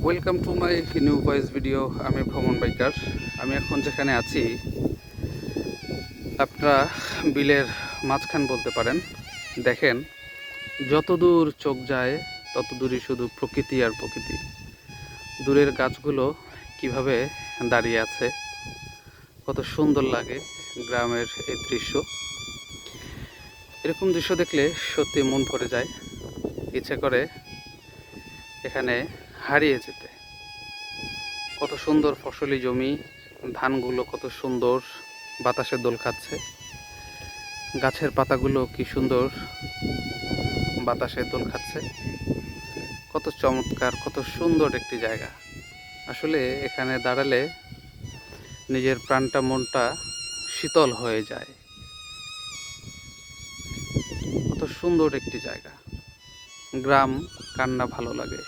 Welcome to my new voice video. আমি ভ্রমণ biker. আমি এখন যেখানে আছি আপনারা বিলের মাঝখান বলতে পারেন। দেখেন, যত দূর চোখ যায় তত দূরই শুধু প্রকৃতি আর প্রকৃতি। দূরের গাছগুলো কিভাবে দাঁড়িয়ে আছে, কত সুন্দর লাগে গ্রামের এই দৃশ্য। এরকম দৃশ্য দেখলে সত্যি মন ভরে যায়, ইচ্ছে করে এখানে হারিয়ে যেতে। কত সুন্দর ফসলি জমি, ধানগুলো কত সুন্দর বাতাসে দোল খাচ্ছে, গাছের পাতাগুলো কি সুন্দর বাতাসে দোল খাচ্ছে। কত চমৎকার, কত সুন্দর একটি জায়গা। আসলে এখানে দাঁড়ালে নিজের প্রাণটা, মনটা শীতল হয়ে যায়। কত সুন্দর একটি জায়গা। গ্রাম কার না ভালো লাগে।